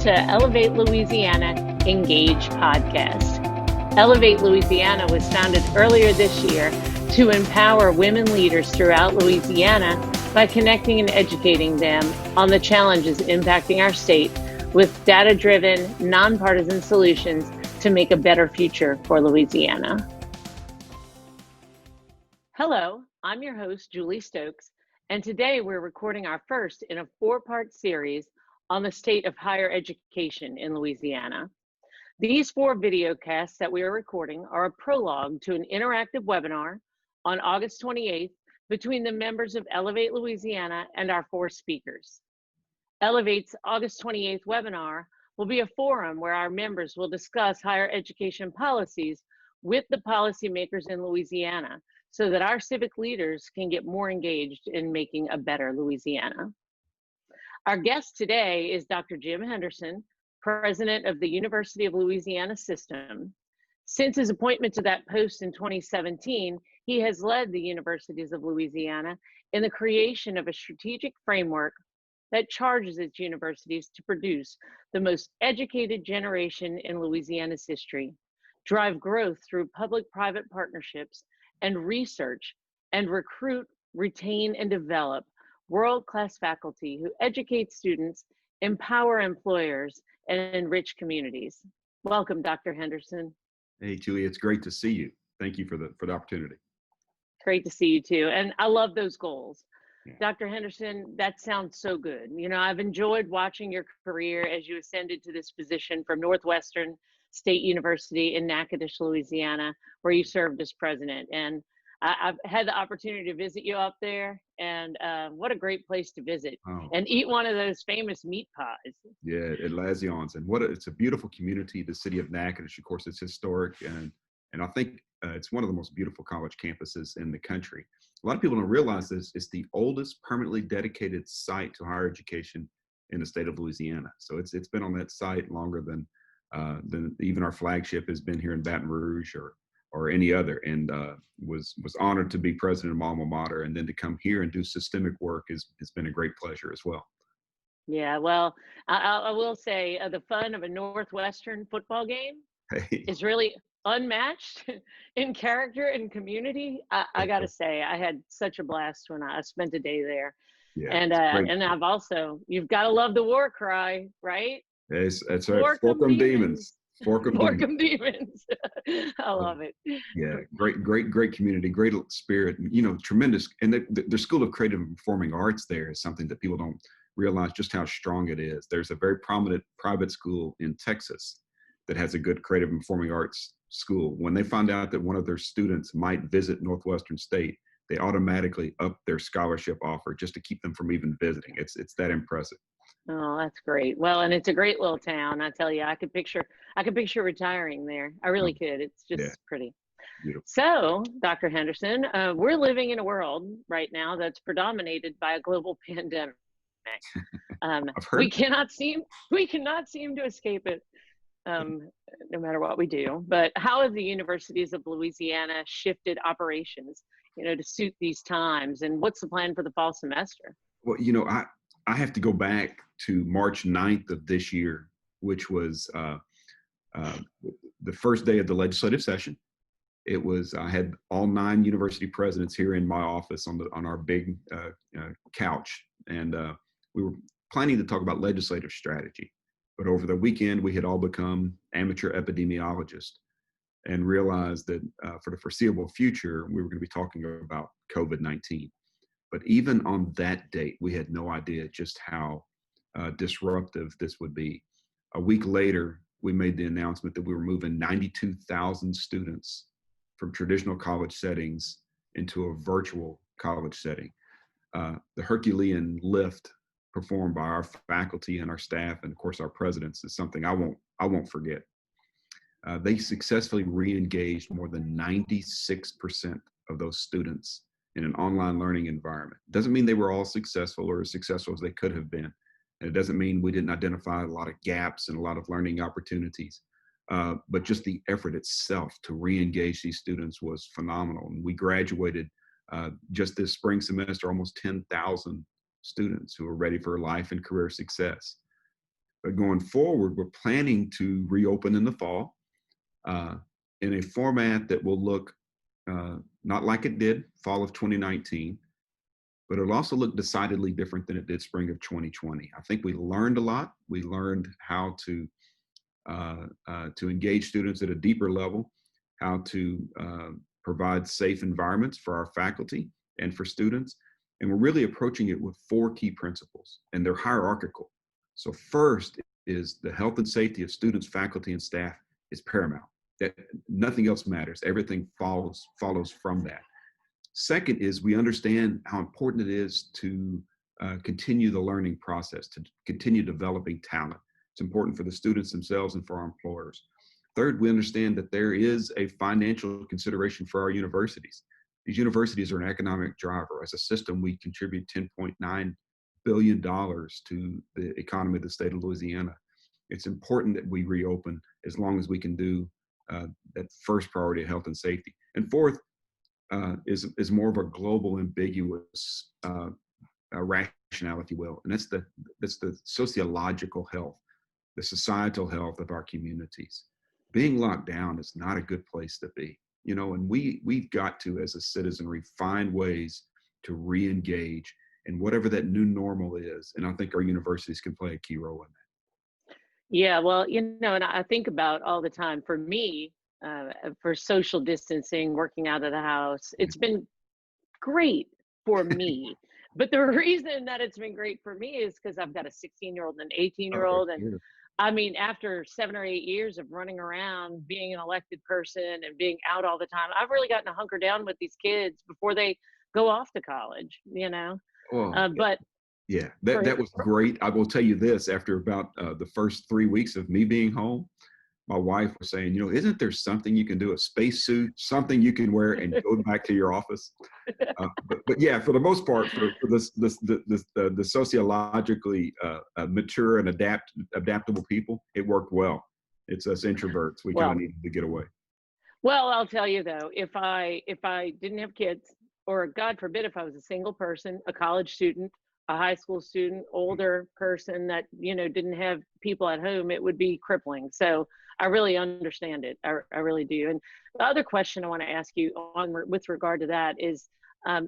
to Elevate Louisiana Engage podcast. Elevate Louisiana was founded earlier this year to empower women leaders throughout Louisiana by connecting and educating them on the challenges impacting our state with data-driven, nonpartisan solutions to make a better future for Louisiana. Hello, I'm your host, Julie Stokes, and today we're recording our first in a four-part series on the state of higher education in Louisiana. These four videocasts that we are recording are a prologue to an interactive webinar on August 28th between the members of Elevate Louisiana and our four speakers. Elevate's August 28th webinar will be a forum where our members will discuss higher education policies with the policymakers in Louisiana so that our civic leaders can get more engaged in making a better Louisiana. Our guest today is Dr. Jim Henderson, President of the University of Louisiana System. Since his appointment to that post in 2017, he has led the universities of Louisiana in the creation of a strategic framework that charges its universities to produce the most educated generation in Louisiana's history, drive growth through public-private partnerships and research, and recruit, retain, and develop world-class faculty who educate students, empower employers, and enrich communities. Welcome, Dr. Henderson. Hey, Julie, it's great to see you. Thank you for the opportunity. Great to see you too. And I love those goals. Yeah. Dr. Henderson, that sounds so good. You know, I've enjoyed watching your career as you ascended to this position from Northwestern State University in Natchitoches, Louisiana, where you served as president. And I've had the opportunity to visit you up there, and what a great place to visit and eat one of those famous meat pies. Yeah, at Lazion's, and it's a beautiful community. The city of Natchitoches, of course, it's historic, and I think it's one of the most beautiful college campuses in the country. A lot of people don't realize this. It's the oldest permanently dedicated site to higher education in the state of Louisiana. So it's been on that site longer than even our flagship has been here in Baton Rouge or any other, and was honored to be president of my alma mater, and then to come here and do systemic work has been a great pleasure as well. Yeah, well, I will say the fun of a Northwestern football game is really unmatched in character and community. I got to say, I had such a blast when I spent a day there. Yeah, and I've also, you've got to love the war cry, right? Yes, that's right. Fork 'em demons. Fork 'em demons. I love it. Yeah, great community, great spirit, tremendous. And the School of Creative and Performing Arts there is something that people don't realize just how strong it is. There's a very prominent private school in Texas that has a good creative and performing arts school. When they find out that one of their students might visit Northwestern State, they automatically up their scholarship offer just to keep them from even visiting. It's that impressive. Oh, that's great. Well, and it's a great little town. I tell you, I could picture retiring there. I really could. It's just pretty. Beautiful. So, Dr. Henderson, we're living in a world right now that's predominated by a global pandemic. We cannot seem to escape it, no matter what we do. But how have the universities of Louisiana shifted operations, to suit these times? And what's the plan for the fall semester? Well, I have to go back to March 9th of this year, which was the first day of the legislative session. I had all 9 university presidents here in my office on our big couch, and we were planning to talk about legislative strategy. But over the weekend, we had all become amateur epidemiologists and realized that for the foreseeable future, we were going to be talking about COVID-19. But even on that date, we had no idea just how disruptive this would be. A week later, we made the announcement that we were moving 92,000 students from traditional college settings into a virtual college setting. The Herculean lift performed by our faculty and our staff, and of course our presidents, is something I won't forget. They successfully re-engaged more than 96% of those students in an online learning environment. Doesn't mean they were all successful or as successful as they could have been. And it doesn't mean we didn't identify a lot of gaps and a lot of learning opportunities. But just the effort itself to re-engage these students was phenomenal. And we graduated just this spring semester, almost 10,000 students who are ready for life and career success. But going forward, we're planning to reopen in the fall in a format that will look not like it did fall of 2019, but it'll also look decidedly different than it did spring of 2020. I think we learned a lot. We learned how to engage students at a deeper level, how to provide safe environments for our faculty and for students. And we're really approaching it with 4 key principles, and they're hierarchical. So first is the health and safety of students, faculty, and staff is paramount. That nothing else matters. Everything follows from that. Second is we understand how important it is to continue the learning process, to continue developing talent. It's important for the students themselves and for our employers. Third, we understand that there is a financial consideration for our universities. These universities are an economic driver. As a system, we contribute $10.9 billion to the economy of the state of Louisiana. It's important that we reopen as long as we can do that first priority of health and safety. And fourth is more of a global, ambiguous rationale, if you will, and that's the sociological health, the societal health of our communities. Being locked down is not a good place to be, you know, and we've got to, as a citizenry, find ways to re-engage in whatever that new normal is, and I think our universities can play a key role in that. Yeah, well, you know, and I think about all the time for me, for social distancing, working out of the house, it's been great for me. But the reason that it's been great for me is because I've got a 16-year-old and an 18-year-old. And Yeah. I mean, after 7 or 8 years of running around, being an elected person and being out all the time, I've really gotten to hunker down with these kids before they go off to college, you know? Well, But yeah, for, that was great. I will tell you this, after about the first 3 weeks of me being home, my wife was saying, you know, isn't there something you can do, a spacesuit, something you can wear and go back to your office? But yeah, for the most part, for the sociologically mature and adaptable people, it worked well. It's us introverts. We kind of well, needed to get away. well, I'll tell you though, if I didn't have kids, or God forbid, if I was a single person, a college student, a high school student, older person that, you know, didn't have people at home, it would be crippling. So I really understand it. I really do. And the other question I want to ask you on with regard to that is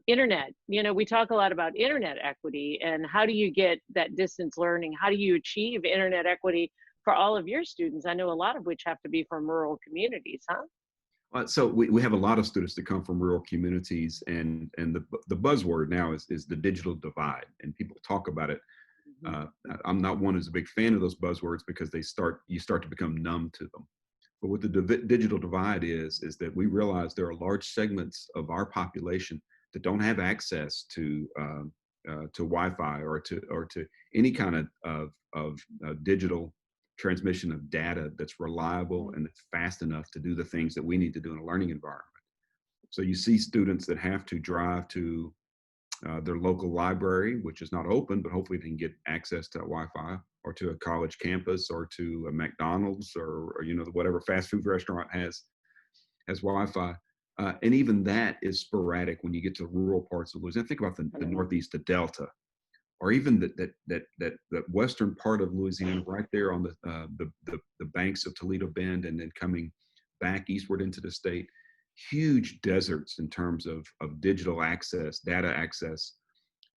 internet. You know, we talk a lot about internet equity and how do you get that distance learning? How do you achieve internet equity for all of your students? I know a lot of which have to be from rural communities, huh? So we have a lot of students that come from rural communities, and the buzzword now is the digital divide, and people talk about it. Mhm. I'm not one who's a big fan of those buzzwords because you start to become numb to them. But what the digital divide is that we realize there are large segments of our population that don't have access to Wi-Fi or to any kind of digital transmission of data that's reliable and that's fast enough to do the things that we need to do in a learning environment. So you see students that have to drive to their local library, which is not open, but hopefully they can get access to Wi-Fi, or to a college campus, or to a McDonald's, or you know, whatever fast food restaurant has Wi-Fi. And even that is sporadic when you get to rural parts of Louisiana. Think about the Northeast, the Delta, or even that western part of Louisiana, right there on the banks of Toledo Bend, and then coming back eastward into the state. Huge deserts in terms of digital access, data access,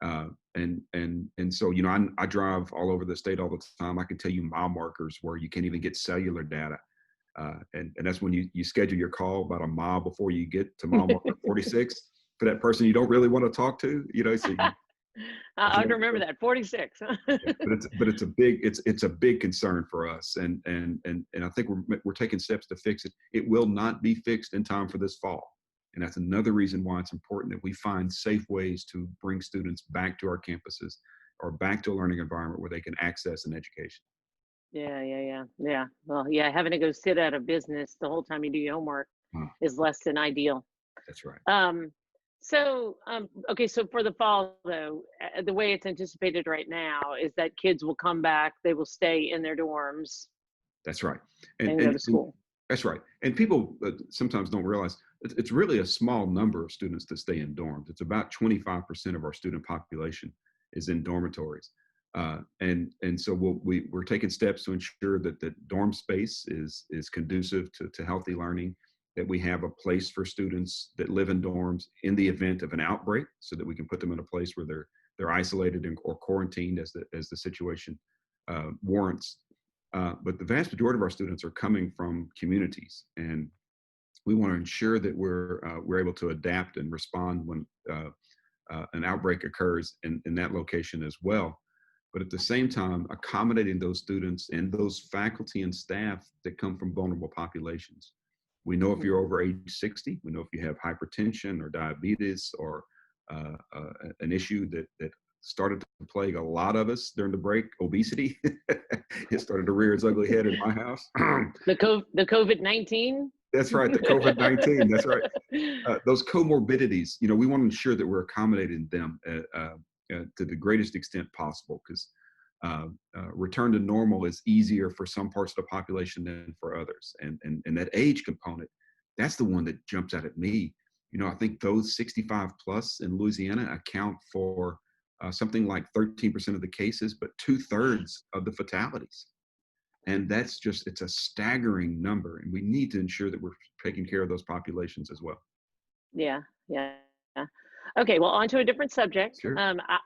and so, you know, I drive all over the state all the time. I can tell you mile markers where you can't even get cellular data, and that's when you schedule your call about a mile before you get to mile marker 46 for that person you don't really want to talk to. You know, so I remember that 46. yeah, but it's a big concern for us, and I think we're taking steps to fix it. It will not be fixed in time for this fall, and that's another reason why it's important that we find safe ways to bring students back to our campuses or back to a learning environment where they can access an education. Yeah. Well, yeah, having to go sit at a business the whole time you do your homework Huh, is less than ideal. that's right. Um, okay, so for the fall though, the way it's anticipated right now is that kids will come back, they will stay in their dorms That's right. and go to And school. that's right. And people sometimes don't realize it's really a small number of students that stay in dorms. It's about 25% of our student population is in dormitories. And so we're taking steps to ensure that the dorm space is conducive to healthy learning, that we have a place for students that live in dorms in the event of an outbreak, so that we can put them in a place where they're isolated or quarantined as the situation warrants. But the vast majority of our students are coming from communities, and we want to ensure that we're able to adapt and respond when an outbreak occurs in that location as well. But at the same time, accommodating those students and those faculty and staff that come from vulnerable populations. We know if you're over age 60, we know if you have hypertension or diabetes or an issue that started to plague a lot of us during the break, obesity. It started to rear its ugly head in my house. The COVID-19? That's right, the COVID-19, that's right. Those comorbidities, we want to ensure that we're accommodating them to the greatest extent possible, because return to normal is easier for some parts of the population than for others. And that age component, that's the one that jumps out at me. I think those 65 plus in Louisiana account for something like 13% of the cases, but 2/3 of the fatalities. And that's it's a staggering number. And we need to ensure that we're taking care of those populations as well. Yeah. Okay, well, on to a different subject. Sure.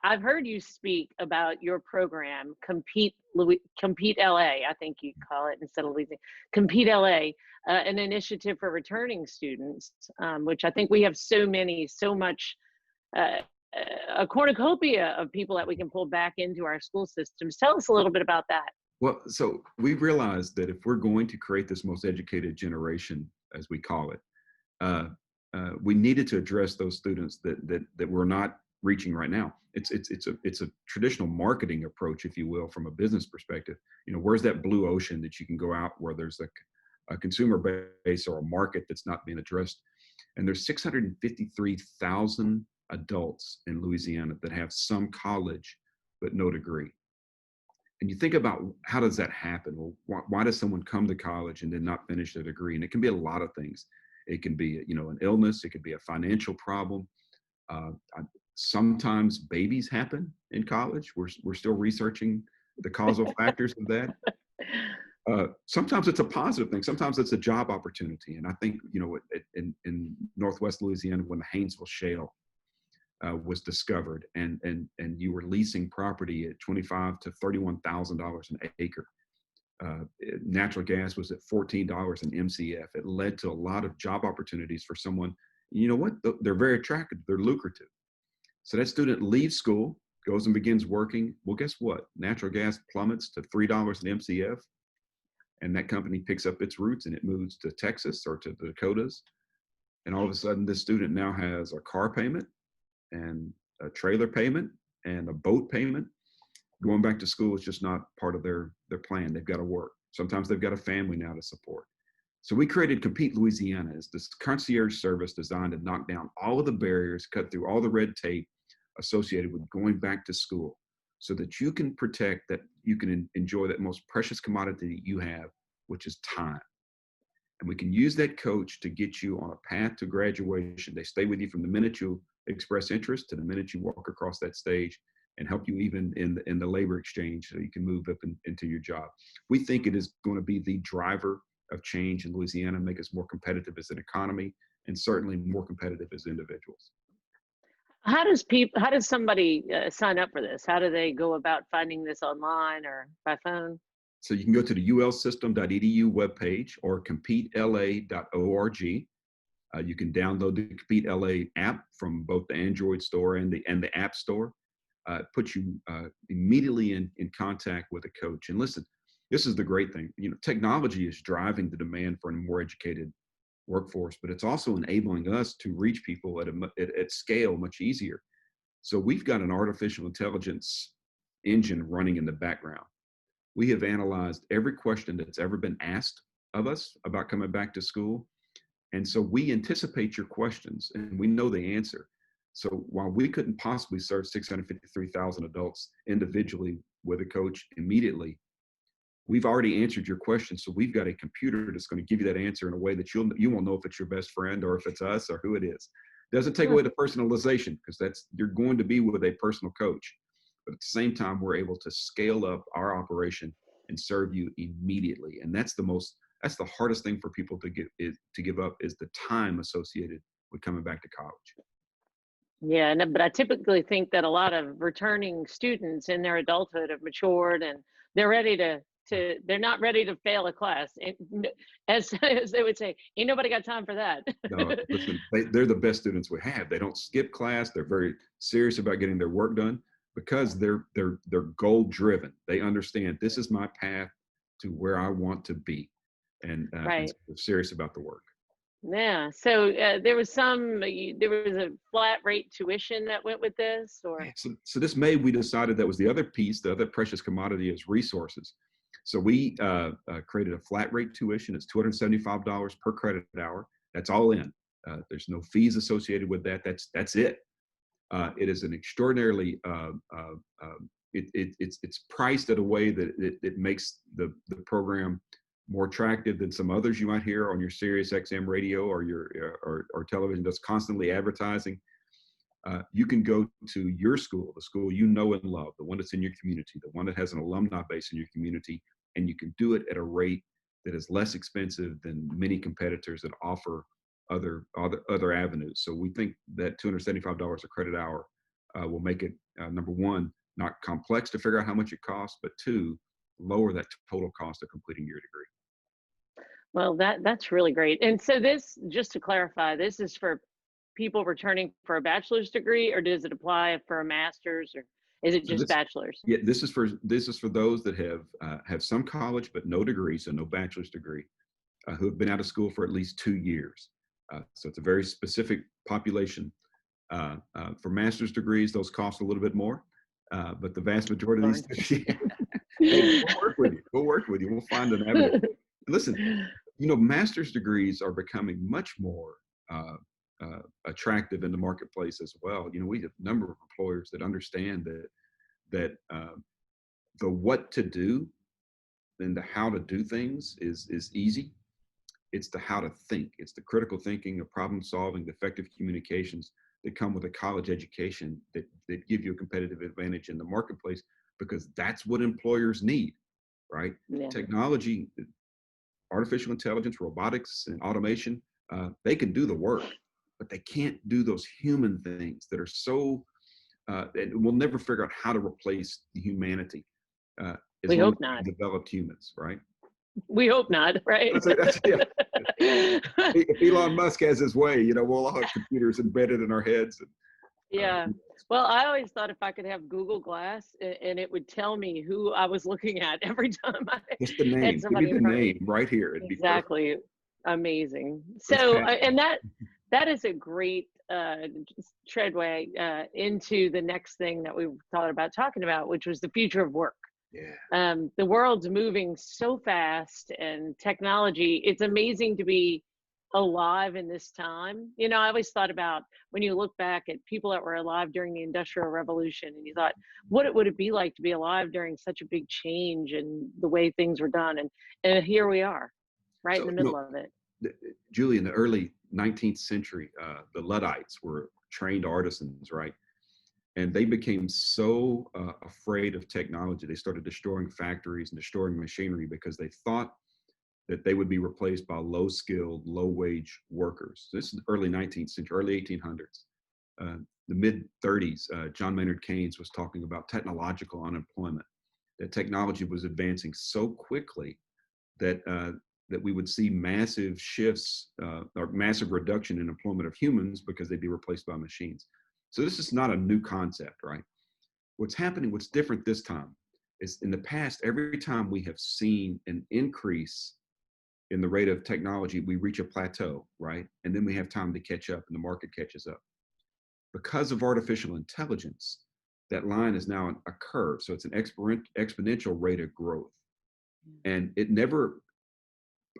I've heard you speak about your program, Compete LA, I think you call it instead of Louisiana. Compete LA, an initiative for returning students, which I think we have so much, a cornucopia of people that we can pull back into our school systems. Tell us a little bit about that. Well, so we realized that if we're going to create this most educated generation, as we call it, we needed to address those students that we're not reaching right now. It's a traditional marketing approach, if you will, from a business perspective. Where's that blue ocean that you can go out where there's a consumer base or a market that's not being addressed? And there's 653,000 adults in Louisiana that have some college but no degree. And you think about, how does that happen? Well, why does someone come to college and then not finish their degree? And it can be a lot of things. It can be, an illness. It could be a financial problem. Sometimes babies happen in college. We're still researching the causal factors of that. Sometimes it's a positive thing. Sometimes it's a job opportunity. And I think, in Northwest Louisiana, when the Haynesville Shale was discovered, and you were leasing property at $25,000 to $31,000 an acre. Natural gas was at $14 an MCF. It led to a lot of job opportunities for someone. You know what? They're very attractive. They're lucrative. So that student leaves school, goes and begins working. Well, guess what? Natural gas plummets to $3 an MCF. And that company picks up its roots and it moves to Texas or to the Dakotas. And all of a sudden, this student now has a car payment and a trailer payment and a boat payment. Going back to school is just not part of their plan. They've got to work. Sometimes they've got a family now to support. So we created Compete Louisiana as this concierge service designed to knock down all of the barriers, cut through all the red tape associated with going back to school, so that you can protect, that you can enjoy that most precious commodity you have, which is time. And we can use that coach to get you on a path to graduation. They stay with you from the minute you express interest to the minute you walk across that stage, and help you even in the labor exchange so you can move up into your job. We think it is going to be the driver of change in Louisiana, make us more competitive as an economy, and certainly more competitive as individuals. How does somebody sign up for this? How do they go about finding this online or by phone? So you can go to the ulsystem.edu webpage or competela.org. You can download the Compete LA app from both the Android store and the App Store. Put you immediately in contact with a coach. And listen, this is the great thing. Technology is driving the demand for a more educated workforce, but it's also enabling us to reach people at scale much easier. So we've got an artificial intelligence engine running in the background. We have analyzed every question that's ever been asked of us about coming back to school. And so we anticipate your questions and we know the answer. So while we couldn't possibly serve 653,000 adults individually with a coach immediately, we've already answered your question. So we've got a computer that's going to give you that answer in a way that you won't know if it's your best friend or if it's us or who it is. Doesn't take away the personalization, because you're going to be with a personal coach. but at the same time, we're able to scale up our operation and serve you immediately. And that's the hardest thing for people to give up, is the time associated with coming back to college. Yeah, no, but I typically think that a lot of returning students in their adulthood have matured and they're ready to they're not ready to fail a class. As they would say, ain't nobody got time for that. No, listen, they're the best students we have. They don't skip class. They're very serious about getting their work done because they're goal driven. They understand this is my path to where I want to be, and Right. so they're serious about the work. Yeah. So there was a flat rate tuition that went with this, or So this May, we decided that was the other piece, the other precious commodity is resources. So we created a flat rate tuition. It's $275 per credit hour. That's all in. There's no fees associated with that. That's it. It is an extraordinarily it's priced at a way that it makes the program more attractive than some others you might hear on your Sirius XM radio or or television that's constantly advertising. You can go to your school, the school you know and love, the one that's in your community, the one that has an alumni base in your community, and you can do it at a rate that is less expensive than many competitors that offer other avenues. So we think that $275 a credit hour will make it, number one, not complex to figure out how much it costs, but two, lower that total cost of completing your degree. well, that's really great. And so this, just to clarify, this is for people returning for a bachelor's degree, or does it apply for a master's, or is it So just bachelor's? yeah, this is for those that have some college but no degree, so no bachelor's degree, who have been out of school for at least 2 years. So it's a very specific population. For master's degrees, those cost a little bit more, but the vast majority of these, hey, we'll work with you. We'll work with you. We'll find an avenue. Listen, master's degrees are becoming much more attractive in the marketplace as well. We have a number of employers that understand that the what to do and the how to do things is easy. It's the how to think. It's the critical thinking, the problem solving, the effective communications that come with a college education that give you a competitive advantage in the marketplace, because that's what employers need, right? Yeah. Technology, artificial intelligence, robotics, and automation, they can do the work, but they can't do those human things that are so, and we'll never figure out how to replace the humanity as We long hope as we not. develop humans, right? We hope not, right? Yeah. If Elon Musk has his way, we'll all have computers embedded in our heads. Yeah. Well, I always thought if I could have Google Glass and it would tell me who I was looking at every time I Just the name. had Give somebody me in the front of me. name right here. It'd be Exactly. Amazing. perfect. So, and that is a great treadway into the next thing that we thought about talking about, which was the future of work. Yeah. The world's moving so fast, and technology, it's amazing to be alive in this time. I always thought about when you look back at people that were alive during the Industrial Revolution, and you thought, what would it be like to be alive during such a big change in the way things were done? And here we are, right in the middle of it. Julie, in the early 19th century, the Luddites were trained artisans, right? And they became so afraid of technology, they started destroying factories and destroying machinery because they thought that they would be replaced by low-skilled, low-wage workers. This is the early 19th century, early 1800s. The mid-30s, John Maynard Keynes was talking about technological unemployment, that technology was advancing so quickly that we would see massive shifts or massive reduction in employment of humans because they'd be replaced by machines. So this is not a new concept, right? What's happening, what's different this time is in the past, every time we have seen an increase in the rate of technology, we reach a plateau, right? And then we have time to catch up and the market catches up. Because of artificial intelligence, that line is now a curve. So it's an exponential rate of growth. And it never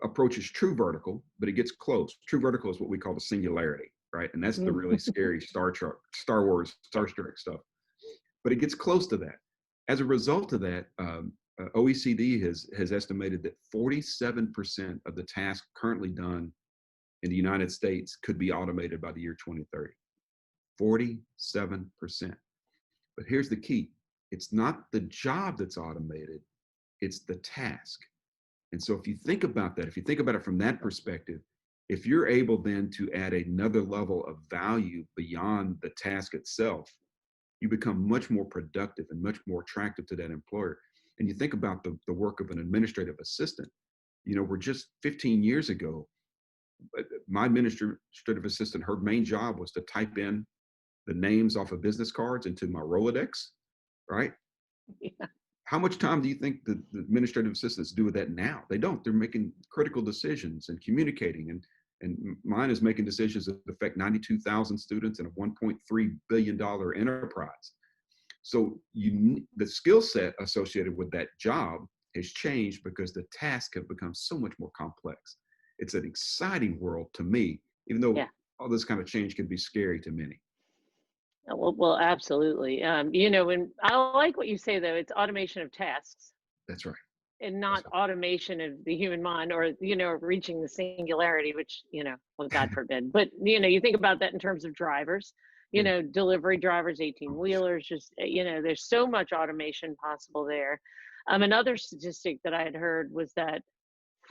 approaches true vertical, but it gets close. True vertical is what we call the singularity, right? And that's the really scary Star Wars, Star Trek stuff. But it gets close to that. As a result of that, OECD has estimated that 47% of the tasks currently done in the United States could be automated by the year 2030. 47%. But here's the key. it's not the job that's automated, it's the task. And so if you think about that, if you think about it from that perspective, if you're able then to add another level of value beyond the task itself, you become much more productive and much more attractive to that employer. And you think about the work of an administrative assistant. You know, we're just 15 years ago, my administrative assistant, her main job was to type in the names off of business cards into my Rolodex, right? Yeah. How much time do you think the administrative assistants do with that now? They don't. They're making critical decisions and communicating. And mine is making decisions that affect 92,000 students and a $1.3 billion enterprise. So the skill set associated with that job has changed because the tasks have become so much more complex. It's an exciting world to me, even though Yeah. all this kind of change can be scary to many. Well, absolutely. You know, and I like what you say though. It's automation of tasks That's right. and That's not automation of the human mind, or reaching the singularity, which well, God right. forbid. But you think about that in terms of drivers. Yeah. Delivery drivers, 18-wheelers. Just there's so much automation possible there. Another statistic that I had heard was that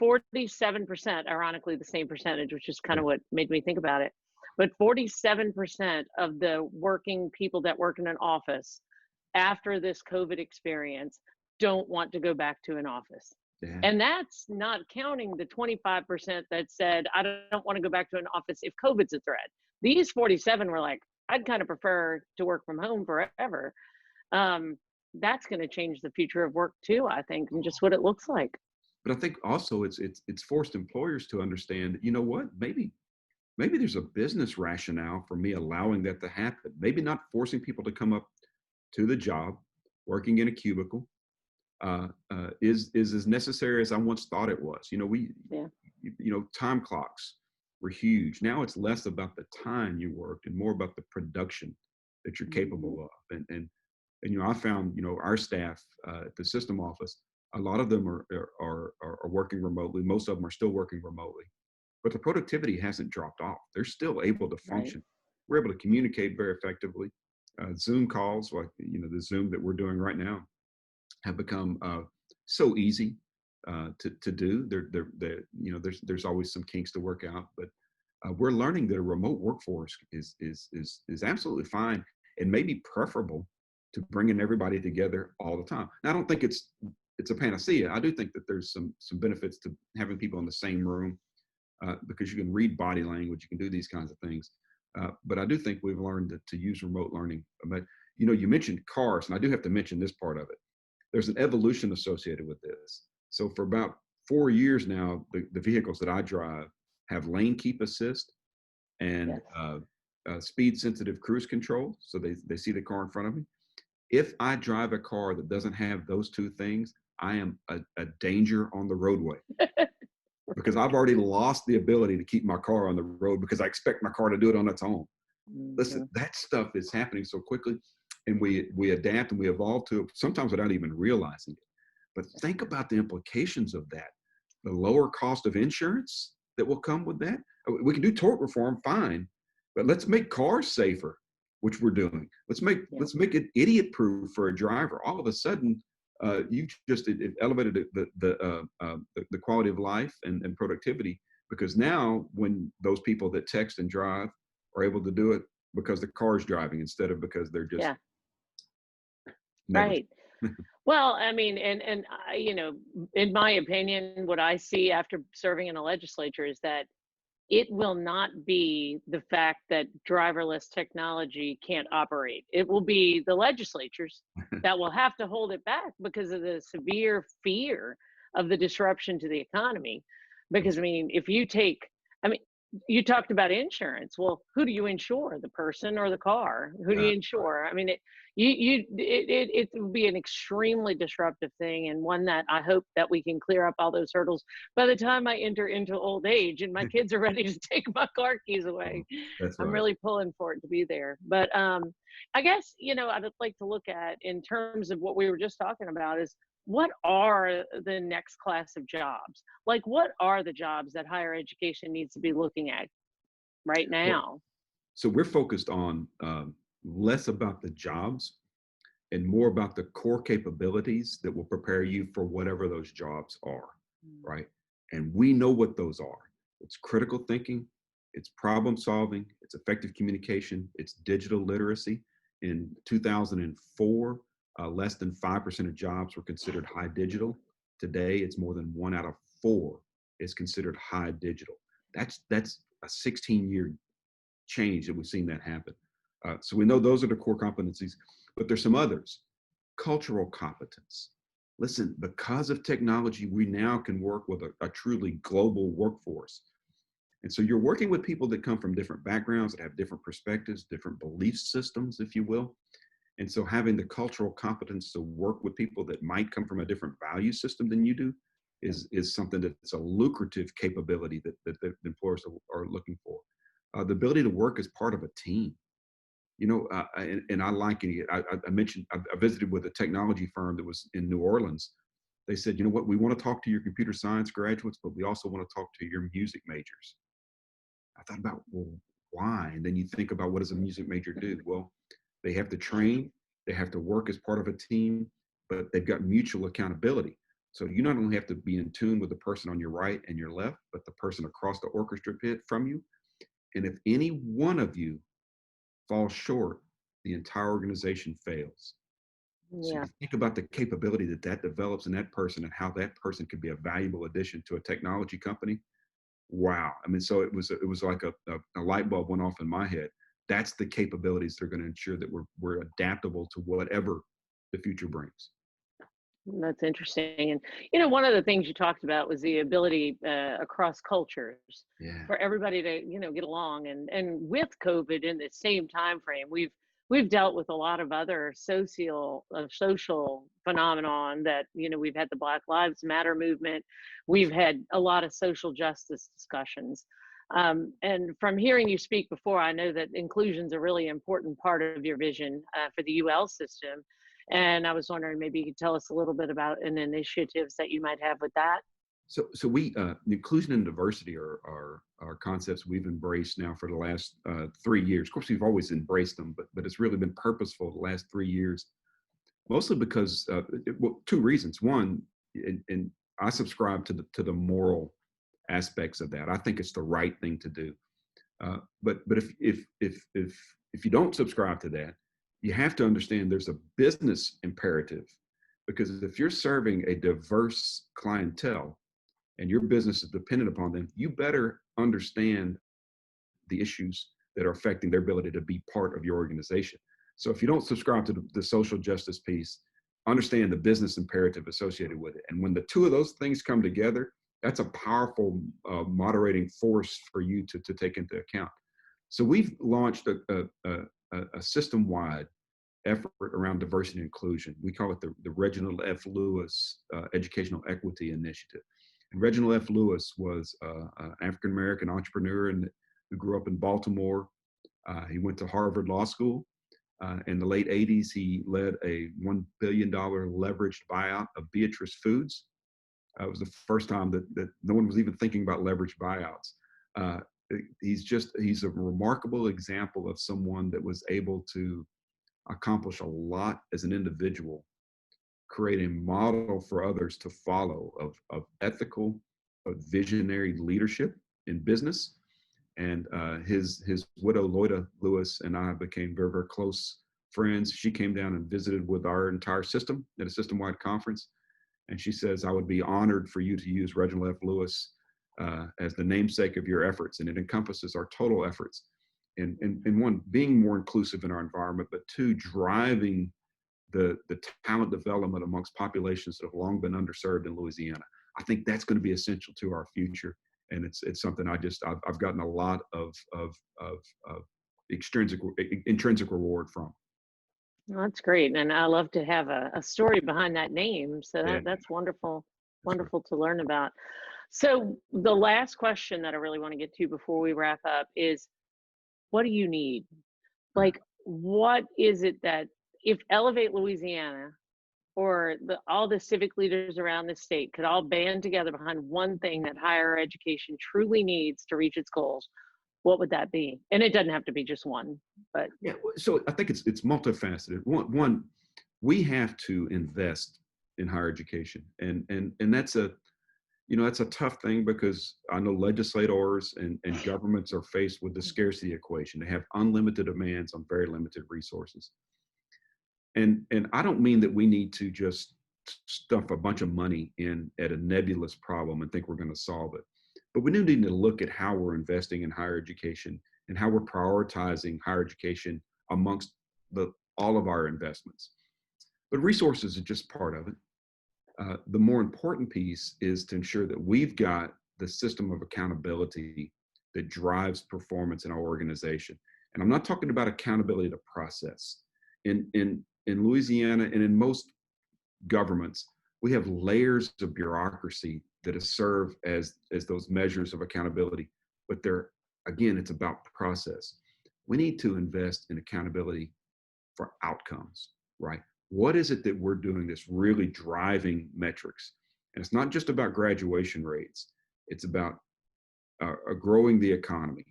47%, ironically the same percentage, which is kind Yeah. of what made me think about it, but 47% of the working people that work in an office after this COVID experience don't want to go back to an office. Yeah. And that's not counting the 25% that said, I don't want to go back to an office if COVID's a threat. These 47 were like, I'd kind of prefer to work from home forever. That's going to change the future of work too, I think, and just what it looks like. But I think also it's forced employers to understand, you know what, maybe there's a business rationale for me allowing that to happen. Maybe not forcing people to come up to the job, working in a cubicle, is as necessary as I once thought it was. Yeah. Time clocks were huge. Now it's less about the time you worked and more about the production that you're capable of. And I found our staff at the system office, a lot of them are working remotely. Most of them are still working remotely, but the productivity hasn't dropped off. They're still able to function. Right. We're able to communicate very effectively. Zoom calls, like the Zoom that we're doing right now, have become so easy to do. There's always some kinks to work out, but we're learning that a remote workforce is absolutely fine and maybe preferable to bringing everybody together all the time. Now, I don't think it's a panacea. I do think that there's some benefits to having people in the same room because you can read body language, you can do these kinds of things. But I do think we've learned to use remote learning. But you mentioned cars, and I do have to mention this part of it. There's an evolution associated with this. So for about 4 years now, the vehicles that I drive have lane keep assist and speed sensitive cruise control. So they see the car in front of me. If I drive a car that doesn't have those two things, I am a danger on the roadway because I've already lost the ability to keep my car on the road because I expect my car to do it on its own. Listen, that stuff is happening so quickly, and we adapt and we evolve to it, sometimes without even realizing it. But think about the implications of that. The lower cost of insurance that will come with that. We can do tort reform, fine, but let's make cars safer, which we're doing. Let's make it idiot proof for a driver. All of a sudden, you've just elevated the quality of life and productivity, because now when those people that text and drive are able to do it because the car's driving instead of because they're just right. Well, I mean, and in my opinion, what I see after serving in a legislature is that it will not be the fact that driverless technology can't operate. It will be the legislatures that will have to hold it back because of the severe fear of the disruption to the economy. Because, I mean, you talked about insurance. Well, who do you insure? The person or the car? Who do you insure? I mean, it will be an extremely disruptive thing, and one that I hope that we can clear up all those hurdles by the time I enter into old age and my kids are ready to take my car keys away. I'm really pulling for it to be there. But I guess, I'd like to look at, in terms of what we were just talking about, is what are the next class of jobs? Like, what are the jobs that higher education needs to be looking at right now? So we're focused on less about the jobs and more about the core capabilities that will prepare you for whatever those jobs are, right? And we know what those are. It's critical thinking, it's problem solving, it's effective communication, it's digital literacy. In 2004, less than 5% of jobs were considered high digital. Today, it's more than 1 out of 4 is considered high digital. That's a 16-year change that we've seen that happen. So we know those are the core competencies, but there's some others. Cultural competence. Listen, because of technology, we now can work with a truly global workforce. And so you're working with people that come from different backgrounds, that have different perspectives, different belief systems, if you will. And so having the cultural competence to work with people that might come from a different value system than you do is something that's a lucrative capability that the employers are looking for. The ability to work as part of a team. You know, and I like it. I mentioned, I visited with a technology firm that was in New Orleans. They said, you know what, we want to talk to your computer science graduates, but we also want to talk to your music majors. I thought about, well, why? And then you think about, what does a music major do? Well, they have to train, they have to work as part of a team, but they've got mutual accountability. So you not only have to be in tune with the person on your right and your left, but the person across the orchestra pit from you. And if any one of you falls short, the entire organization fails. So Yeah. you think about the capability that develops in that person and how that person could be a valuable addition to a technology company. Wow. I mean, so it was like a light bulb went off in my head. That's the capabilities that are going to ensure that we're adaptable to whatever the future brings. That's interesting. And, one of the things you talked about was the ability across cultures Yeah. for everybody to, get along. And with COVID in the same time frame, we've dealt with a lot of other social phenomenon that, we've had the Black Lives Matter movement. We've had a lot of social justice discussions. And from hearing you speak before, I know that inclusion is a really important part of your vision for the UL system. And I was wondering, maybe you could tell us a little bit about an initiatives that you might have with that. So we inclusion and diversity are concepts we've embraced now for the last 3 years. Of course, we've always embraced them, but it's really been purposeful the last 3 years, mostly because well, 2 reasons. One, and I subscribe to the moral aspects of that. I think it's the right thing to do. But if you don't subscribe to that, you have to understand there's a business imperative, because if you're serving a diverse clientele and your business is dependent upon them, you better understand the issues that are affecting their ability to be part of your organization. So if you don't subscribe to the social justice piece, understand the business imperative associated with it. And when the 2 of those things come together, that's a powerful moderating force for you to take into account. So we've launched a system-wide effort around diversity and inclusion. We call it the Reginald F. Lewis Educational Equity Initiative. And Reginald F. Lewis was an African-American entrepreneur who grew up in Baltimore. He went to Harvard Law School. In the late 80s, he led a $1 billion leveraged buyout of Beatrice Foods. It was the first time that no one was even thinking about leveraged buyouts. He's a remarkable example of someone that was able to accomplish a lot as an individual, create a model for others to follow of ethical, of visionary leadership in business. And his widow, Loida Lewis, and I became very, very close friends. She came down and visited with our entire system at a system-wide conference. And she says, I would be honored for you to use Reginald F. Lewis as the namesake of your efforts. And it encompasses our total efforts. And one, being more inclusive in our environment, but 2, driving the talent development amongst populations that have long been underserved in Louisiana. I think that's going to be essential to our future. And it's something I've gotten a lot of intrinsic reward from. Well, that's great. And I love to have a story behind that name. So Yeah, that's wonderful, that's right. wonderful to learn about. So the last question that I really want to get to before we wrap up is, what do you need? Like, what is it that, if Elevate Louisiana or all the civic leaders around the state could all band together behind one thing that higher education truly needs to reach its goals, what would that be? And it doesn't have to be just one, but Yeah. So I think it's multifaceted. One, we have to invest in higher education. And that's a, that's a tough thing because I know legislators and governments are faced with the scarcity equation. They have unlimited demands on very limited resources. And I don't mean that we need to just stuff a bunch of money in at a nebulous problem and think we're going to solve it. But we do need to look at how we're investing in higher education and how we're prioritizing higher education amongst all of our investments. But resources are just part of it. The more important piece is to ensure that we've got the system of accountability that drives performance in our organization. And I'm not talking about accountability to process. In Louisiana and in most governments, we have layers of bureaucracy that serve as those measures of accountability. But again, it's about process. We need to invest in accountability for outcomes, right? What is it that we're doing that's really driving metrics? And it's not just about graduation rates. It's about growing the economy.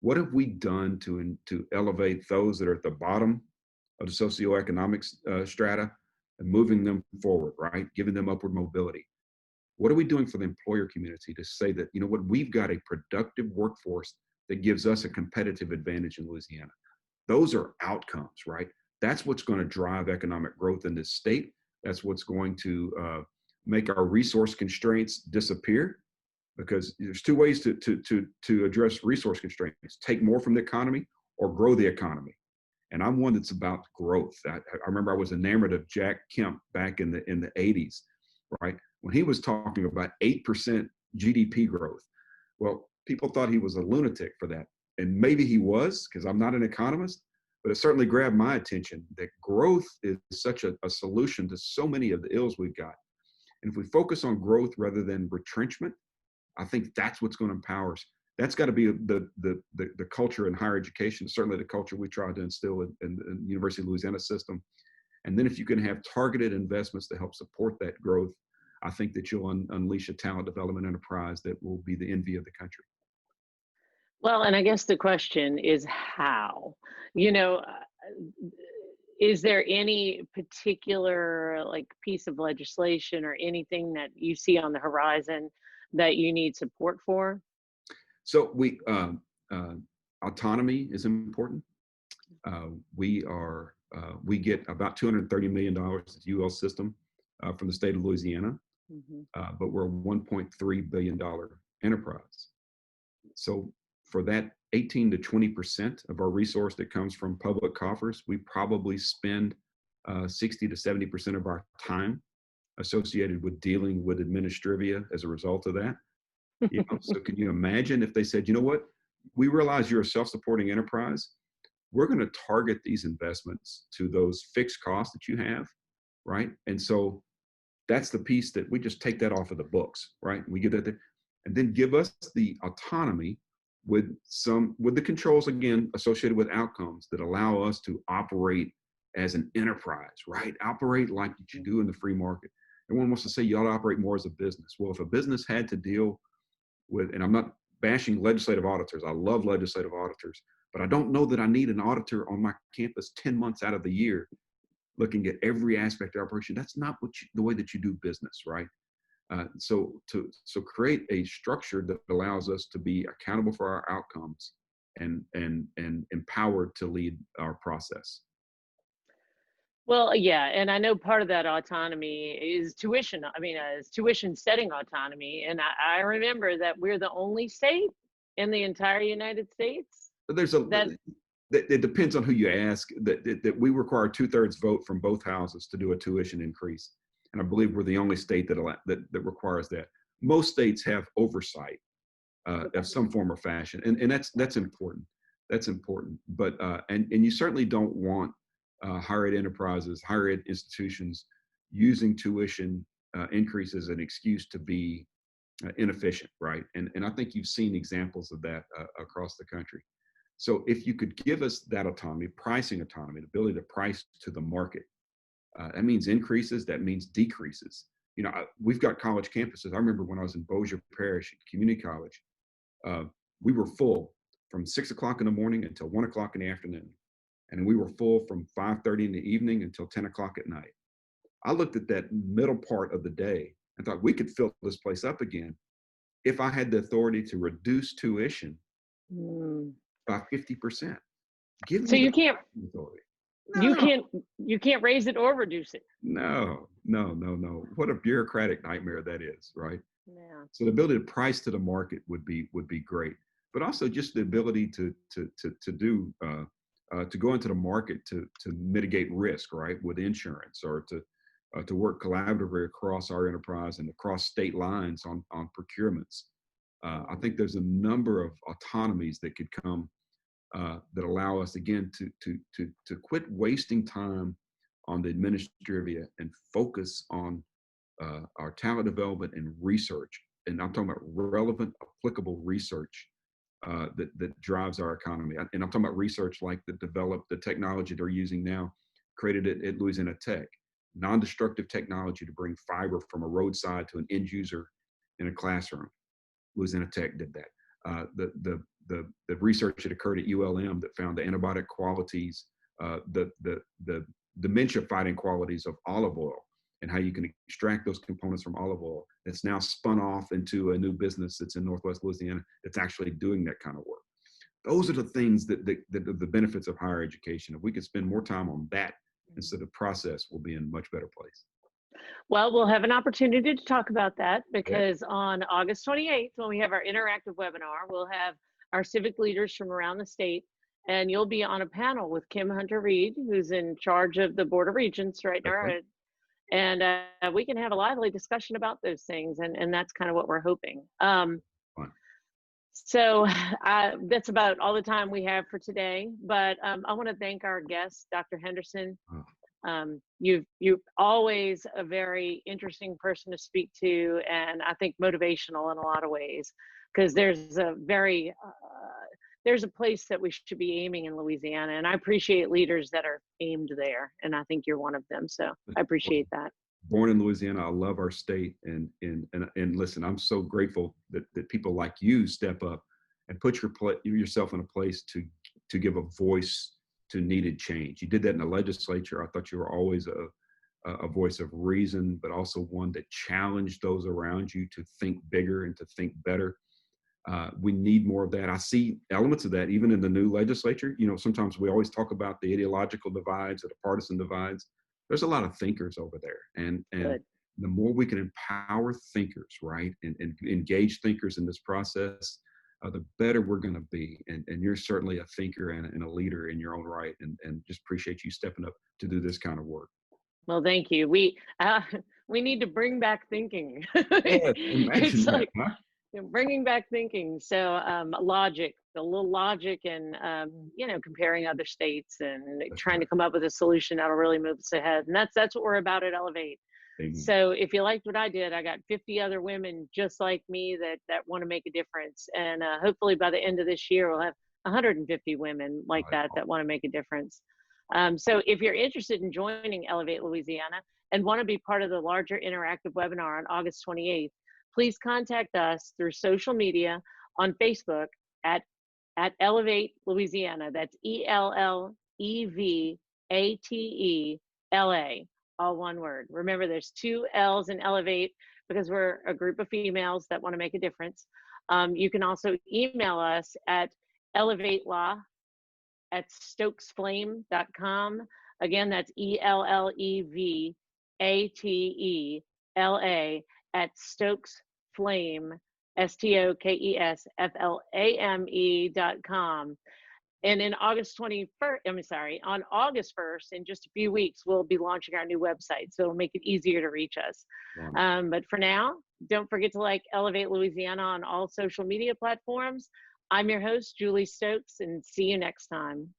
What have we done to elevate those that are at the bottom of the socioeconomic strata and moving them forward, right? Giving them upward mobility. What are we doing for the employer community to say that, we've got a productive workforce that gives us a competitive advantage in Louisiana? Those are outcomes, right? That's what's going to drive economic growth in this state. That's what's going to make our resource constraints disappear, because there's two ways to address resource constraints: take more from the economy or grow the economy. And I'm one that's about growth. I remember I was enamored of Jack Kemp back in the 80s, right? When he was talking about 8% GDP growth. Well, people thought he was a lunatic for that. And maybe he was, because I'm not an economist, but it certainly grabbed my attention that growth is such a solution to so many of the ills we've got. And if we focus on growth rather than retrenchment, I think that's what's going to empower us. That's got to be the culture in higher education, certainly the culture we try to instill in the University of Louisiana System. And then if you can have targeted investments to help support that growth, I think that you'll unleash a talent development enterprise that will be the envy of the country. Well, and I guess the question is how? You know, is there any particular piece of legislation or anything that you see on the horizon that you need support for? So autonomy is important. We get about $230 million to the UL system from the state of Louisiana, but we're a $1.3 billion enterprise. So for that 18 to 20% of our resource that comes from public coffers, we probably spend 60 to 70% of our time associated with dealing with administrivia as a result of that. So can you imagine if they said, you know what, we realize you're a self-supporting enterprise. We're going to target these investments to those fixed costs that you have, right? And so that's the piece that we just take that off of the books, right? We get that there, and then give us the autonomy with the controls, again, associated with outcomes that allow us to operate as an enterprise, right? Operate like you do in the free market. Everyone wants to say you ought to operate more as a business. Well, if a business had to deal with, and I'm not bashing legislative auditors, I love legislative auditors, but I don't know that I need an auditor on my campus 10 months out of the year looking at every aspect of operation. That's not the way that you do business, right? So create a structure that allows us to be accountable for our outcomes and empowered to lead our process. Well, yeah, and I know part of that autonomy is tuition. I mean, is tuition setting autonomy. And I remember that we're the only state in the entire United States. It depends on who you ask. That we require 2/3 vote from both houses to do a tuition increase, and I believe we're the only state that requires that. Most states have oversight of some form or fashion, and that's important. That's important. But and you certainly don't want higher ed enterprises, higher ed institutions using tuition increases as an excuse to be inefficient, right? And I think you've seen examples of that across the country. So if you could give us that autonomy, pricing autonomy, the ability to price to the market, that means increases, that means decreases. We've got college campuses. I remember when I was in Bossier Parish Community College, we were full from 6 o'clock in the morning until 1 o'clock in the afternoon. and we were full from 5:30 in the evening until 10 o'clock at night. I looked at that middle part of the day and thought we could fill this place up again if I had the authority to reduce tuition by 50%. Give So me you the can't, authority. you No, can't, you can't raise it or reduce it. no, no, no, no. What a bureaucratic nightmare that is, right? Yeah. So the ability to price to the market would be great, but also just the ability to go into the market to mitigate risk, right, with insurance, or to work collaboratively across our enterprise and across state lines on procurements. I think there's a number of autonomies that could come that allow us again to quit wasting time on the administrative and focus on our talent development and research. And I'm talking about relevant, applicable research that drives our economy. And I'm talking about research like the technology they're using now, created at Louisiana Tech, non-destructive technology to bring fiber from a roadside to an end user in a classroom. Louisiana Tech did that. The research that occurred at ULM that found the antibiotic qualities, the dementia fighting qualities of olive oil, and how you can extract those components from olive oil. It's now spun off into a new business that's in Northwest Louisiana that's actually doing that kind of work. Those are the things that the benefits of higher education. If we could spend more time on that instead of process, we'll be in a much better place. Well, we'll have an opportunity to talk about that Yeah. because on August 28th, when we have our interactive webinar, we'll have our civic leaders from around the state, and you'll be on a panel with Kim Hunter-Reid, who's in charge of the Board of Regents right now. Okay. And we can have a lively discussion about those things, and that's kind of what we're hoping. So that's about all the time we have for today, but I want to thank our guest, Dr. Henderson. You're always a very interesting person to speak to, and I think motivational in a lot of ways, because there's a place that we should be aiming in Louisiana, and I appreciate leaders that are aimed there, and I think you're one of them. So I appreciate that. Born in Louisiana, I love our state, and listen, I'm so grateful that people like you step up and put yourself in a place to give a voice to needed change. You did that in the legislature. I thought you were always a voice of reason, but also one that challenged those around you to think bigger and to think better. We need more of that. I see elements of that even in the new legislature. You know, sometimes we always talk about the ideological divides or the partisan divides. There's a lot of thinkers over there, and the more we can empower thinkers, right, and engage thinkers in this process, the better we're going to be. And you're certainly a thinker and a leader in your own right, and just appreciate you stepping up to do this kind of work. Well, thank you. We need to bring back thinking. Yes, It's that, like bringing back thinking. So a little logic, and comparing other states and trying to come up with a solution that'll really move us ahead. And that's what we're about at Elevate. Amen. So if you liked what I did, I got 50 other women just like me that want to make a difference. And hopefully by the end of this year, we'll have 150 women like that want to make a difference. So if you're interested in joining Elevate Louisiana and want to be part of the larger interactive webinar on August 28th, please contact us through social media on Facebook at Elevate Louisiana. That's ELLEVATELA, all one word. Remember, there's 2 L's in Elevate because we're a group of females that want to make a difference. You can also email us at elevatelaw@stokesflame.com. Again, that's ELLEVATELA@stokesflame, STOKESFLAME.com. And in on August 1st, in just a few weeks, we'll be launching our new website. So it'll make it easier to reach us. Wow. But for now, don't forget to like Elevate Louisiana on all social media platforms. I'm your host, Julie Stokes, and see you next time.